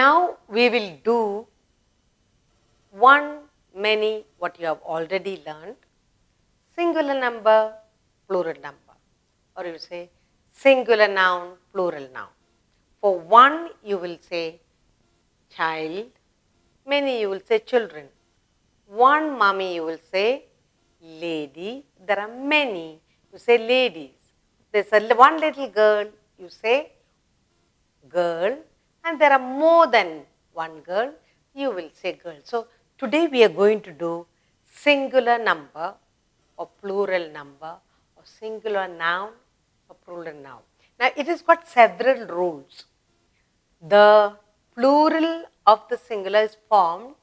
Now we will do one, many, what you have already learned, singular number, plural number, or you say singular noun, plural noun. For one, you will say child, many you will say children. One mummy, you will say lady. There are many, you say ladies. There's one little girl, you say girl, and there are more than one girl, you will say girl. So today we are going to do singular number or plural number or singular noun or plural noun. Now it has got several rules. The plural of the singular is formed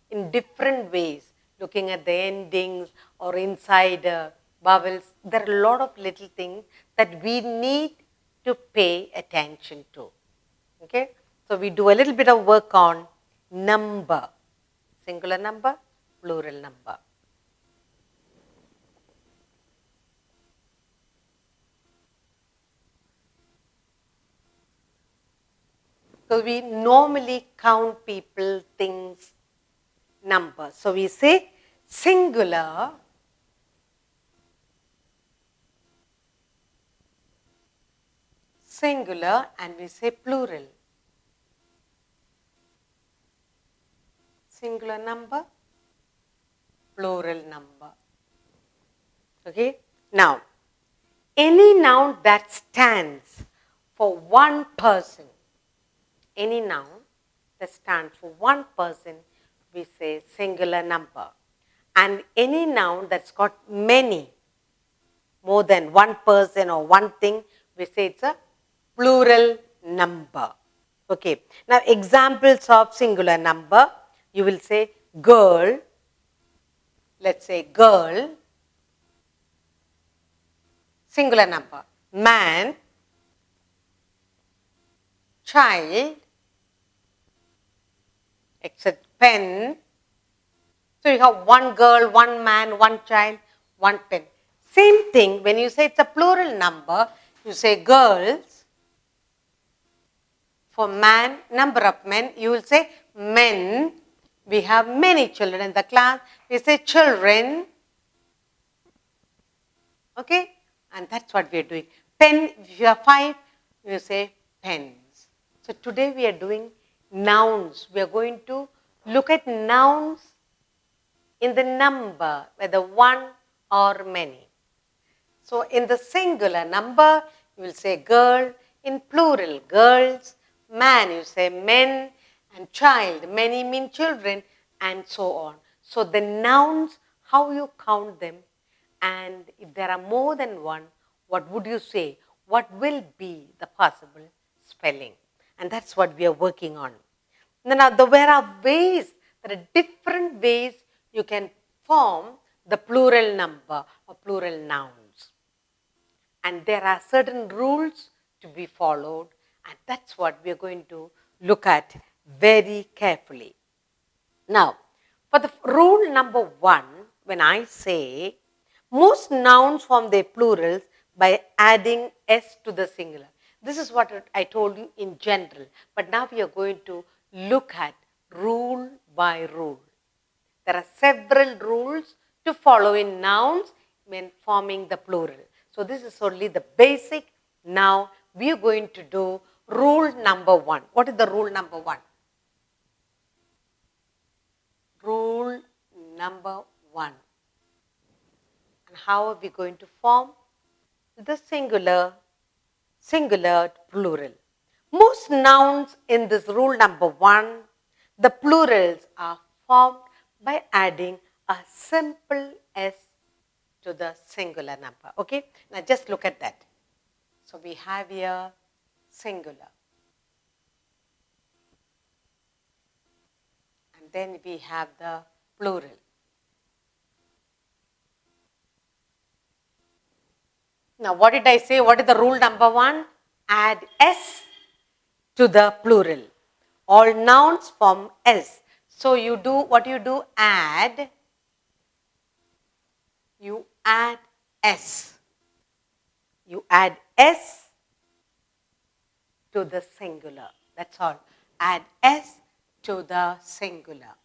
in different ways, looking at the endings or inside vowels. There are a lot of little things that we need to pay attention to. Okay, so we do a little bit of work on number, singular number, plural number. So we normally count people, things, numbers. So we say singular, singular, and we say plural. Singular number, plural number. Okay. Now, any noun that stands for one person, any noun that stands for one person, we say singular number. And any noun that's got many, more than one person or one thing, we say it's a plural number. Okay. Now, examples of singular number, you will say girl, let's say girl, singular number, man, child, except pen. So you have one girl, one man, one child, one pen. Same thing, when you say it's a plural number, you say girls. For man, number of men, you will say men. We have many children in the class. We say children. Okay? And that's what we are doing. Pen, if you have 5, you say pens. So today we are doing nouns. We are going to look at nouns in the number, whether one or many. So in the singular number, you will say girl. In plural, girls. Man, you say men. And child, many mean children, and so on. So the nouns, how you count them, and if there are more than one, what would you say? What will be the possible spelling? And that's what we are working on. Now, there are ways, there are different ways you can form the plural number or plural nouns. And there are certain rules to be followed, and that's what we are going to look at very carefully. Now, for the rule number 1, when I say most nouns form their plurals by adding s to the singular. This is what I told you in general, but now we are going to look at rule by rule. There are several rules to follow in nouns when forming the plural. So this is only the basic. Now we are going to do rule number 1. What is the rule number 1? Rule number 1. And how are we going to form the singular, plural? Most nouns in this rule number 1, the plurals are formed by adding a simple s to the singular number. Okay? Now just look at that. So we have here singular. And then we have the plural. Now what did I say? What is the rule number 1? Add s to the plural. All nouns form s. So you do what you do, add. You add s. You add s to the singular. That's all. add s to the singular.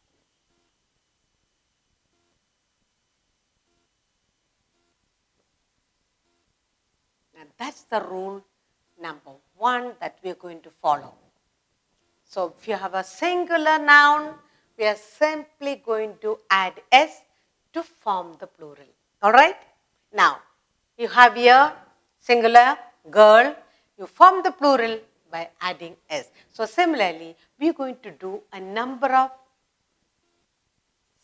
And that's the rule number 1 that we are going to follow. So if you have a singular noun, we are simply going to add s to form the plural. All right? Now, you have here singular, girl. You form the plural by adding s. So similarly, we are going to do a number of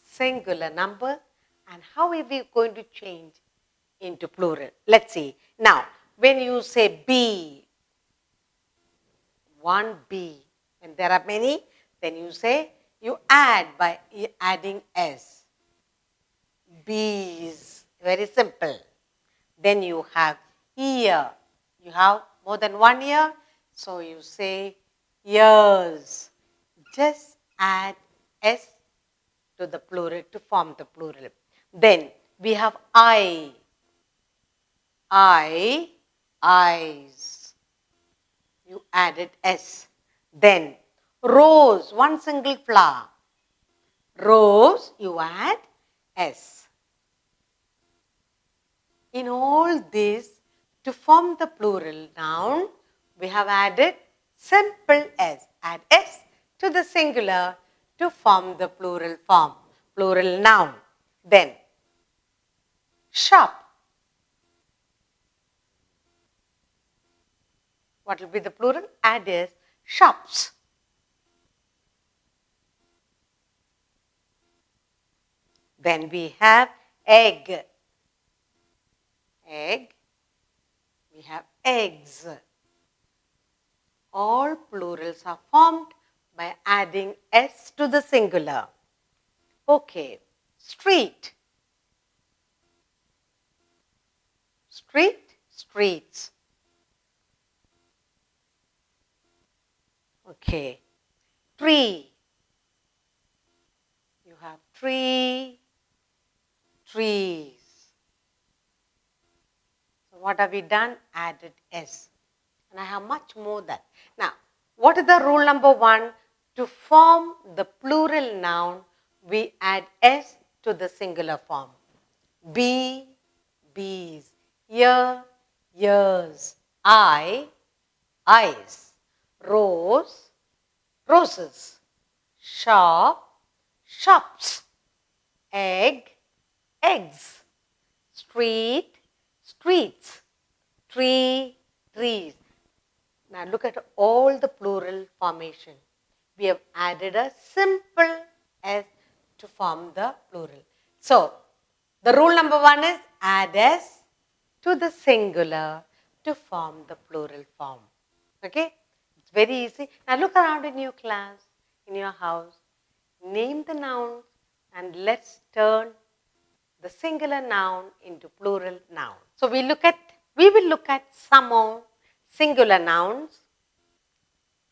singular numbers, and how are we going to change into plural? Let's see. Now, when you say B, one B, and there are many, then you say, you add by adding S. Bees, very simple. Then you have ear. You have more than one ear, so you say ears. Just add S to the plural to form the plural. Then we have eye. Eyes. You added S. Then rose, one single flower. Rose, you add S. In all this, to form the plural noun, we have added simple S. Add S to the singular to form the plural form, plural noun. Then, shop. What will be the plural? Add S, shops. Then we have egg. Egg. We have eggs. All plurals are formed by adding S to the singular. Okay. Street. Street, streets. Okay. Tree. You have tree, trees. So what have we done? Added S. And I have much more that. Now, what is the rule number 1? To form the plural noun, we add S to the singular form. Bee, bees. Ear, ears. Eye, eyes. Rose, roses. Shop, shops. Egg, eggs. Street, streets. Tree, trees. Now look at all the plural formation. We have added a simple S to form the plural. So, the rule number 1 is add S to the singular to form the plural form. Okay? It's very easy. Now look around in your class, in your house. Name the nouns and let's turn the singular noun into plural noun. So we will look at some more singular nouns,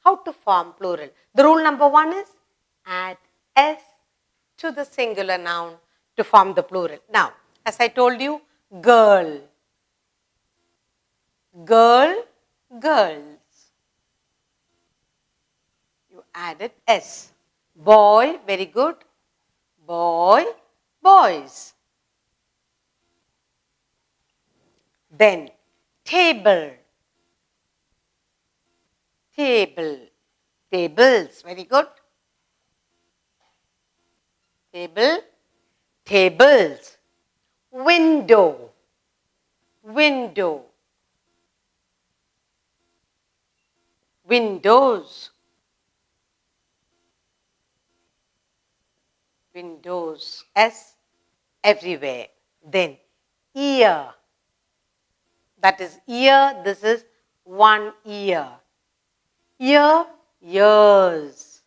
how to form plural. The rule number 1 is add S to the singular noun to form the plural. Now, as I told you, girl, girl, girls. You added S. Boy, very good. Boy, boys. Then, table. Table. Tables. Very good. Table. Tables. Window. Window. Windows. Windows. S everywhere. Then, ear. That is ear. This is one ear. Ear, ears.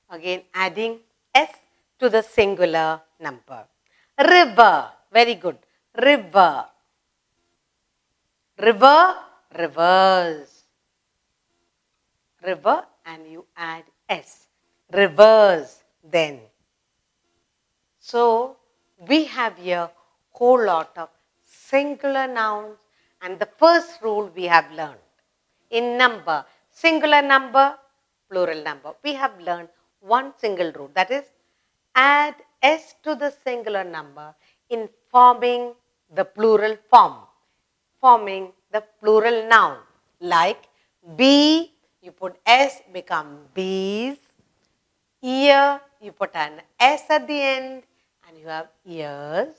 Again, adding S to the singular number. River. Very good. River. River, rivers. River, and you add S. Rivers, then. So, we have here whole lot of singular nouns, and the first rule we have learned. In number, singular number, plural number. We have learned one single rule, that is, add s to the singular number in forming the plural form, forming the plural noun. Like bee, you put s, become bees. Ear, you put an s at the end and you have ears.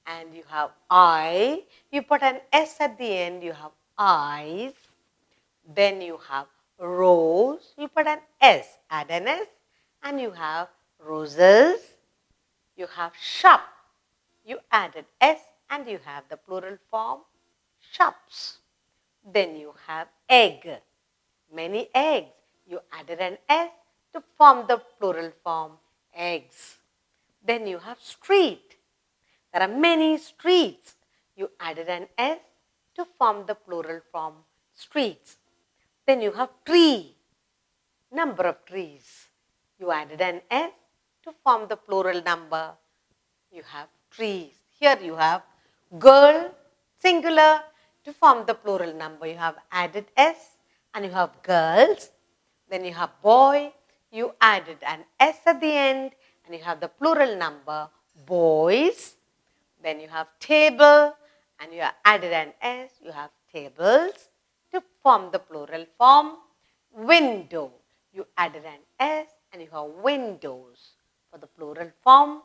And you have eye, you put an s at the end, you have eyes. Then you have rose, you put an s, add an s, and you have roses. You have shop, you added s and you have the plural form shops. Then you have egg, many eggs, you added an s to form the plural form eggs. Then you have street, there are many streets, you added an s to form the plural form streets. Then you have tree, number of trees, you added an s to form the plural number. You have trees. Here you have girl, singular, to form the plural number. You have added s and you have girls. Then you have boy, you added an s at the end and you have the plural number boys. Then you have table and you have added an s, you have tables to form the plural form. Window, you added an s and you have windows for the plural form.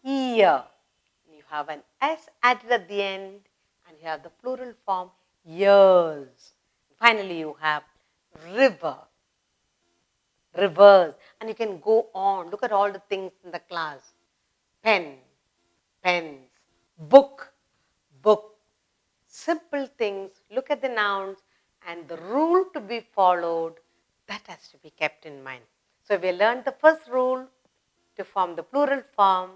Ear, you have an s added at the end and you have the plural form years. Finally, you have river, rivers, and you can go on. Look at all the things in the class. Pen, pens, book, book. Simple things. Look at the nouns and the rule to be followed, that has to be kept in mind. So we learned the first rule to form the plural form,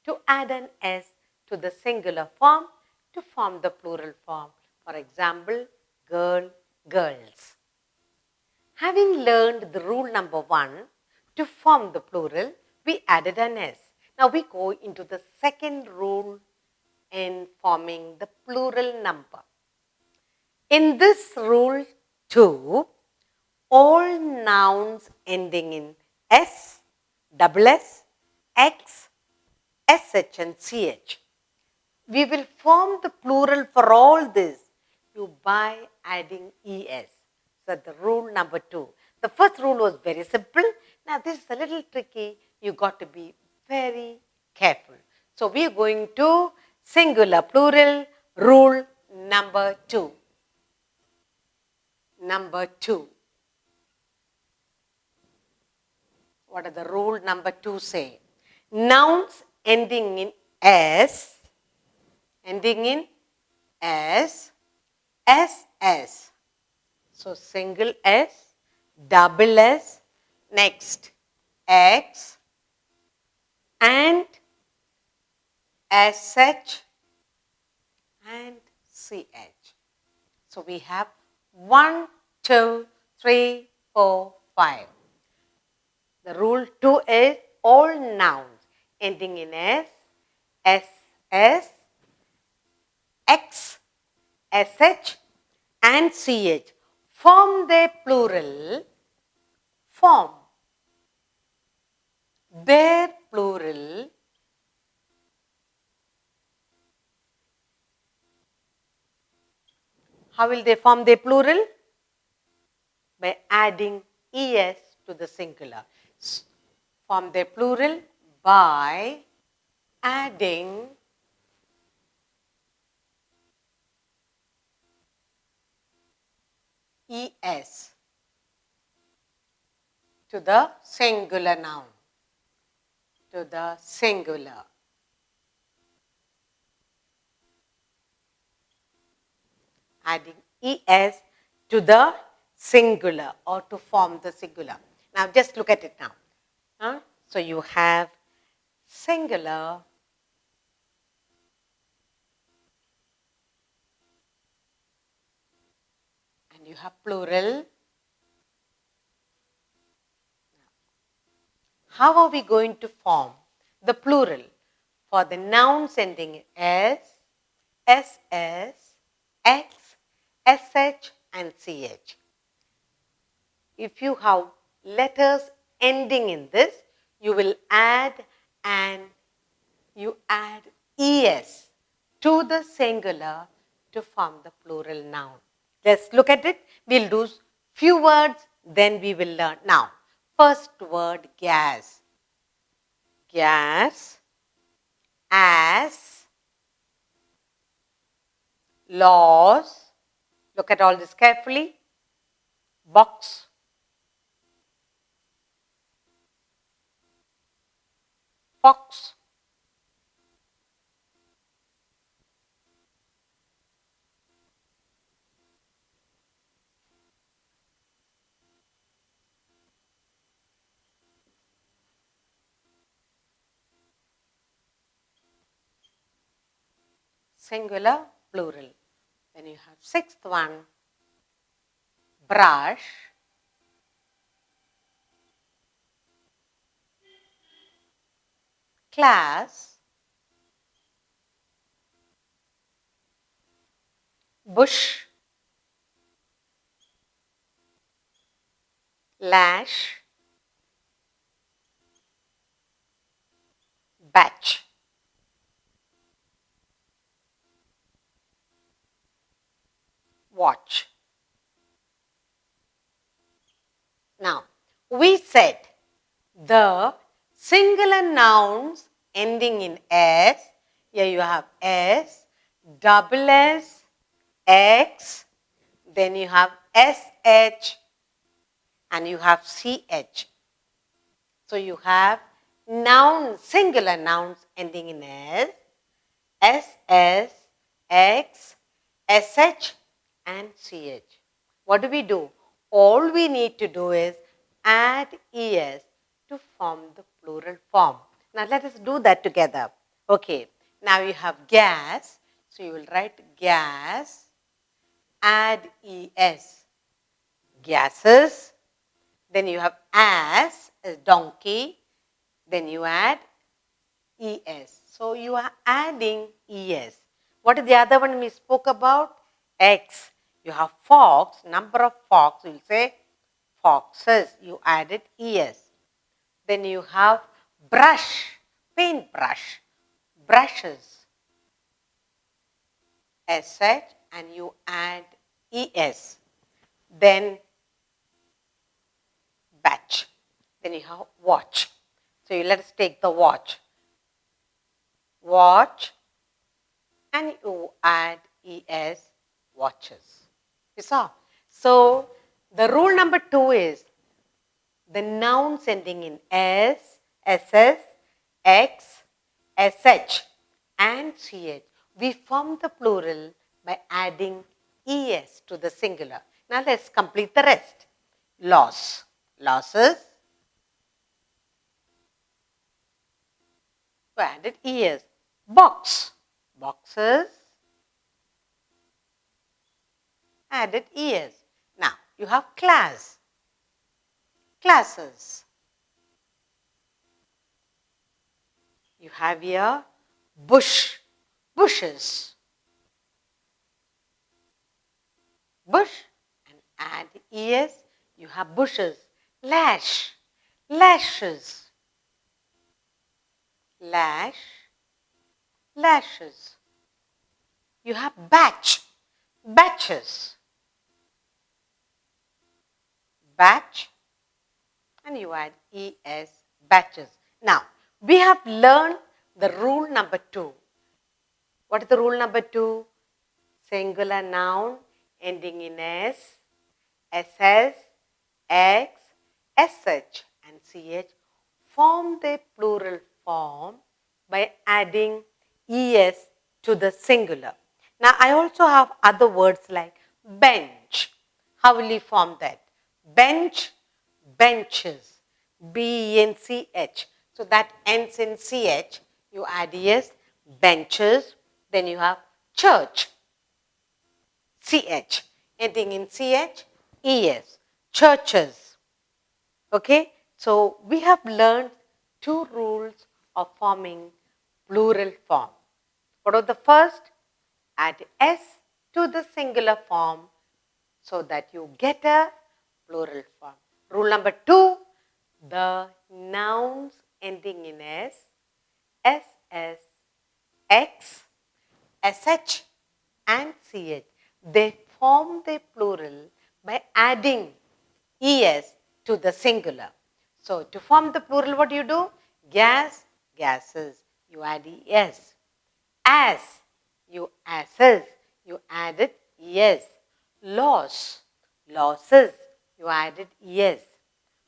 to add an s to the singular form, to form the plural form. For example, girl, girls. Having learned the rule number 1, to form the plural, we added an s. Now we go into the second rule in forming the plural number. In this rule 2, all nouns ending in s, double s, x, sh and ch, we will form the plural for all this by adding es. So the rule number 2. The first rule was very simple. Now this is a little tricky. You got to be very careful. So we are going to singular plural rule number 2. Number 2. What does the rule number 2 say? Nouns ending in s, ss. So single s, double s, next x and sh and ch. So we have 1, 2, 3, 4, 5. The rule 2 is all nouns ending in s, ss, x, sh and ch form their plural form. Their plural how will they form their plural? By adding es to the singular. Form their plural by adding es to the singular noun, to the singular. Adding es to the singular or to form the singular. Now just look at it now. So you have singular and you have plural. How are we going to form the plural for the nouns ending in s, ss, x, sh and ch? If you have letters ending in this, you will add es to the singular to form the plural noun. Let's look at it. We'll do few words, then we will learn. Now, first word, gas. Gas, as, laws. Look at all this carefully. Box, fox, singular, plural. Then you have sixth one, brush, class, bush, lash, batch. Watch. Now, we said the singular nouns ending in s, here you have s, double s, x, then you have sh, and you have ch. So you have singular nouns ending in s, ss, x, sh, and ch. What do? All we need to do is add es to form the plural form. Now let us do that together. Okay, now you have gas, so you will write gas, add es, gases. Then you have as donkey, then you add es. So you are adding es. What is the other one we spoke about? X. You have fox, number of fox, you will say foxes. You added es. Then you have brush, paintbrush, brushes, sh, and you add es. Then batch. Then you have watch. So let us take the watch. Watch, and you add es, watches. You saw? So the rule number 2 is the nouns ending in s, ss, x, sh, and ch. We form the plural by adding es to the singular. Now let's complete the rest. Loss, losses. We added es. Box, boxes. Added es. Now you have class, classes. You have here bush, bushes. Bush, and add es, you have bushes. Lash, lashes. Lash, lashes. You have batch, batches. Batch, and you add es, batches. Now, we have learned the rule number 2. What is the rule number 2? Singular noun ending in s, ss, x, sh, and ch form the plural form by adding es to the singular. Now, I also have other words like bench. How will you form that? Bench, benches, bench. So that ends in ch. You add es, benches. Then you have church, ch. Ending in ch, es, churches. Okay, so we have learned 2 rules of forming plural form. What was the first? Add s to the singular form so that you get a plural form. Rule number 2, the nouns ending in S, SS, X, SH and CH, they form the plural by adding ES to the singular. So, to form the plural, what do you do? Gas, gases, you add ES. As, you asses, you added ES. Loss, losses, you added ES.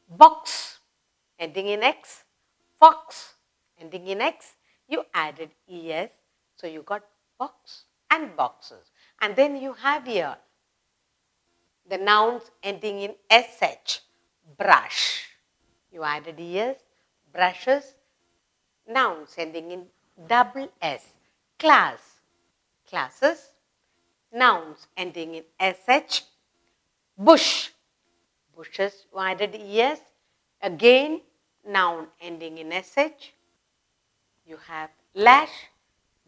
Box, ending in X. Fox, ending in X, you added ES. So, you got box and boxes. And then you have here the nouns ending in SH. Brush, you added ES. Brushes, nouns ending in double S. Class, classes, nouns ending in SH. Bush, bushes, you added ES. Again, noun ending in SH. You have lash,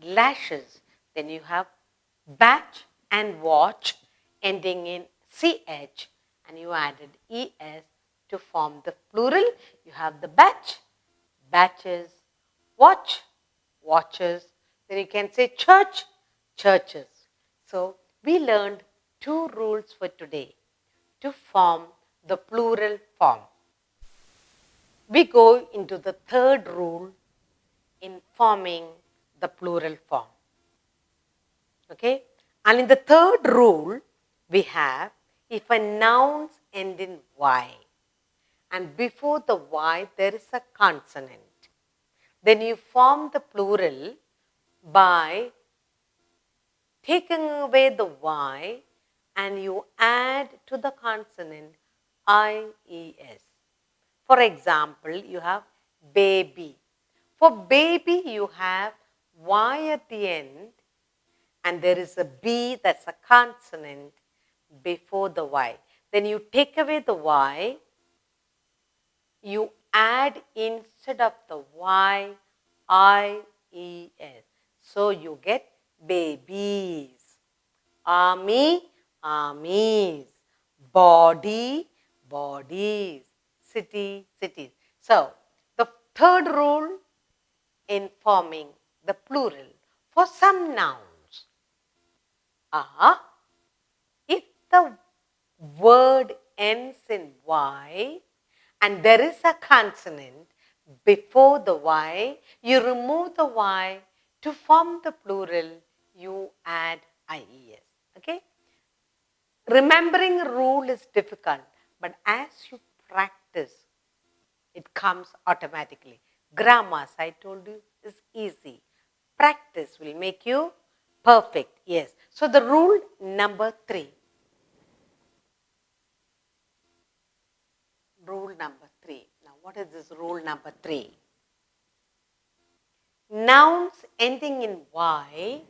lashes. Then you have batch and watch ending in CH, and you added ES to form the plural. You have the batch, batches, watch, watches. Then you can say church, churches. So we learned 2 rules for today to form the plural form. We go into the 3rd rule in forming the plural form. Okay? And in the 3rd rule, we have if a nouns end in Y and before the Y there is a consonant, then you form the plural by taking away the Y and you add to the consonant IES. For example, you have baby. For baby, you have Y at the end and there is a B, that's a consonant before the Y. Then you take away the Y, you add instead of the Y, IES. So you get babies. Army, armies. Body, bodies. City, cities. So the 3rd rule in forming the plural for some nouns are if the word ends in Y and there is a consonant before the Y, you remove the Y. To form the plural, you add IES. Okay? Remembering a rule is difficult, but as you practice, it comes automatically. Grammars, I told you, is easy. Practice will make you perfect. Yes. So the rule number 3. Rule number 3. Now, what is this rule number 3? Nouns ending in Y,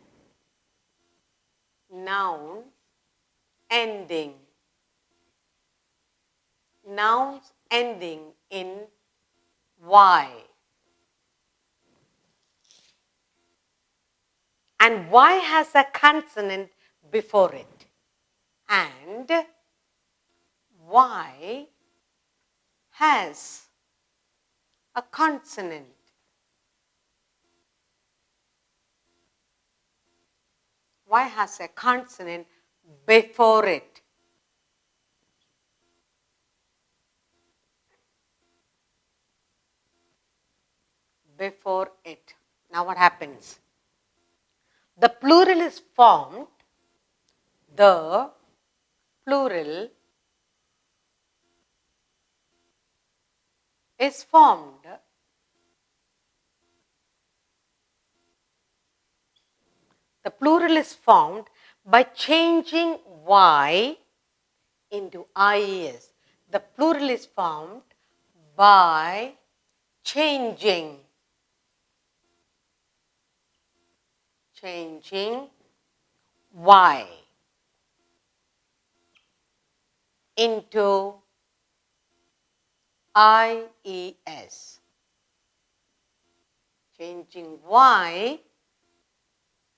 nouns ending in Y. And Y has a consonant before it. And Y has a consonant Y has a consonant before it. Before it. Now what happens? The plural is formed. The plural is formed by changing Y into IES. The plural is formed by changing Y into IES. Changing Y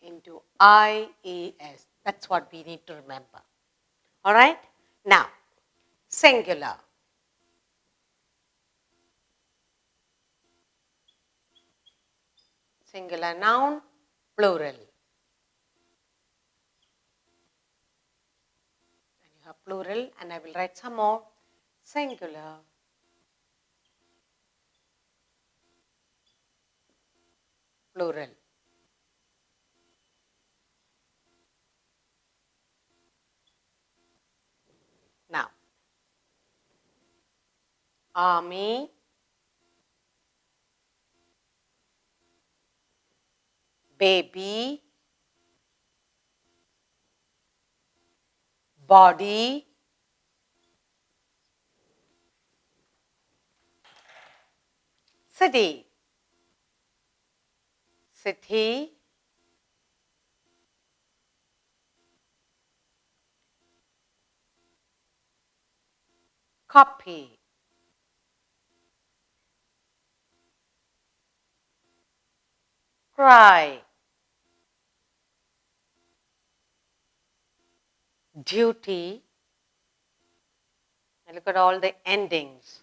into IES. That's what we need to remember. All right? Now, singular. singular noun, plural. And you have plural, and I will write some more. Singular, plural. Now, army, baby, body, city, city, copy, cry, duty, and look at all the endings.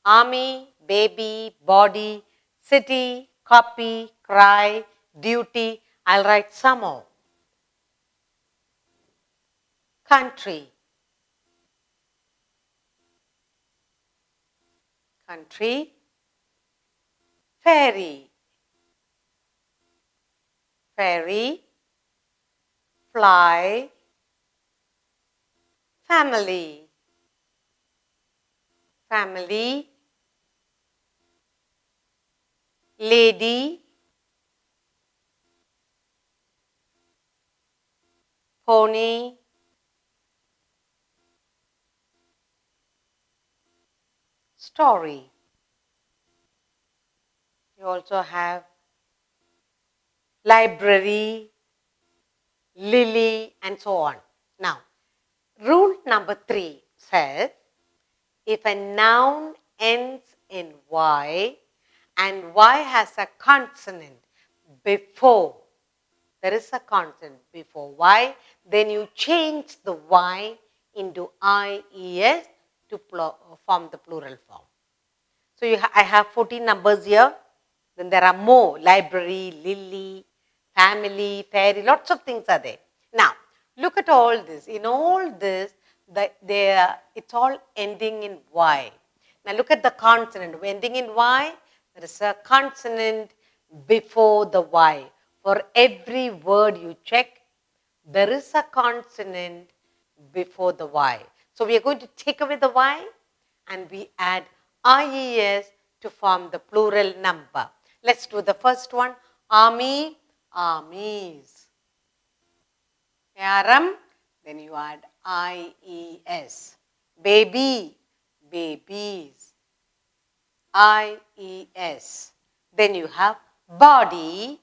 Army, baby, body, city, copy, cry, duty. I'll write some more. Country, country, ferry, ferry, fly, family, family, lady, pony, story. You also have library, lily, and so on. Now, rule number 3 says, if a noun ends in Y and Y has a consonant before, there is a consonant before Y, then you change the Y into IES to form the plural form. So I have 14 numbers here. Then there are more, library, lily, family, fairy, lots of things are there. Now, look at all this. In all this, it's all ending in Y. Now look at the consonant. Ending in Y, there is a consonant before the Y. For every word you check, there is a consonant before the Y. So we are going to take away the Y and we add IES to form the plural number. Let's do the first one. Army, armies. Aram, then you add IES. Baby, babies. IES. Then you have body,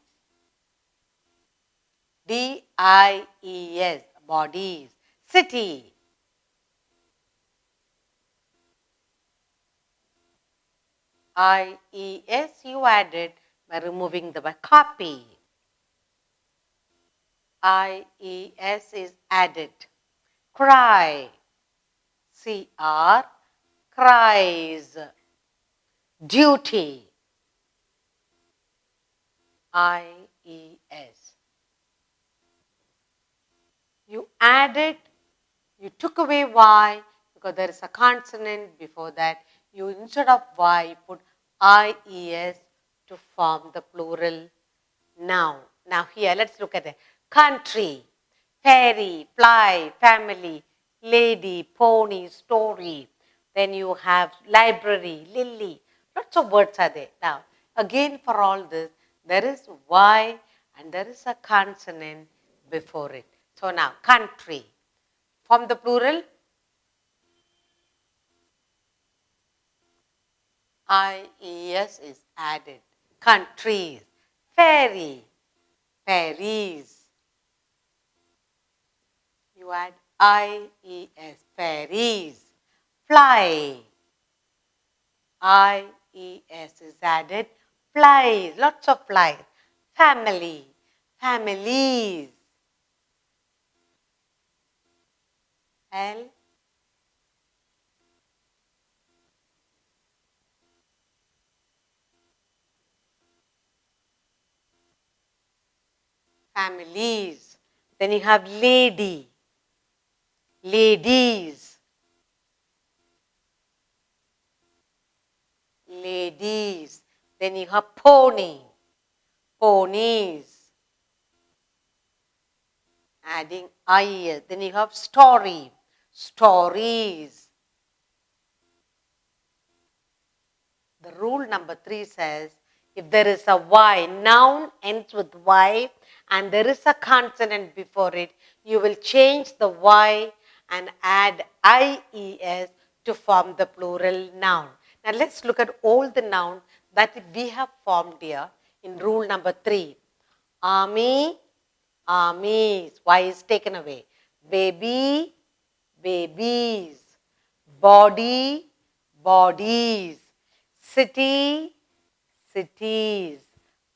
DIES, bodies. City, IES, you added by removing the word. Copy, IES is added. Cry, CR, cries. Duty, IES. You added, you took away Y because there is a consonant before that. You, instead of Y, put IES to form the plural noun. Now here, let's look at it. Country, fairy, fly, family, lady, pony, story. Then you have library, lily. Lots of words are there. Now, again for all this, there is Y and there is a consonant before it. So now, country. Form the plural. IES is added. Countries. Fairy. Fairies. You add IES. Fairies. Fly. IES is added. Flies. Lots of flies. Family. Families. L. families. Then you have lady, ladies, ladies. Then you have pony, ponies. Adding I. Then you have story, stories. The rule number 3 says, if there is a Y, noun ends with Y and there is a consonant before it, you will change the Y and add IES to form the plural noun. Now let's look at all the nouns that we have formed here in rule number 3. Army, armies. Y is taken away. Baby, babies. Body, bodies. City, cities.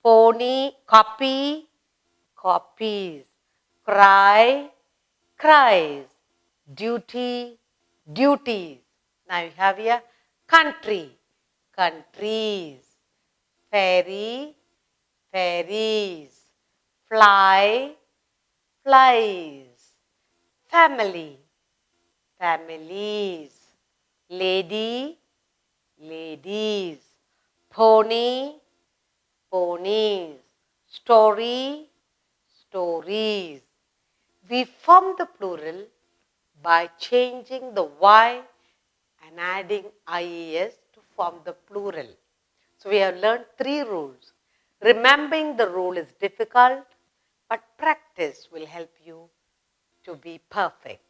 Pony, copy, copies. Cry, cries. Duty, duties. Now you have here country, countries. Ferry, ferries. Fly, flies. Family, families. Lady, ladies. Pony, ponies. Story, stories. We form the plural by changing the Y and adding IES to form the plural. So we have learned 3 rules. Remembering the rule is difficult, but practice will help you to be perfect.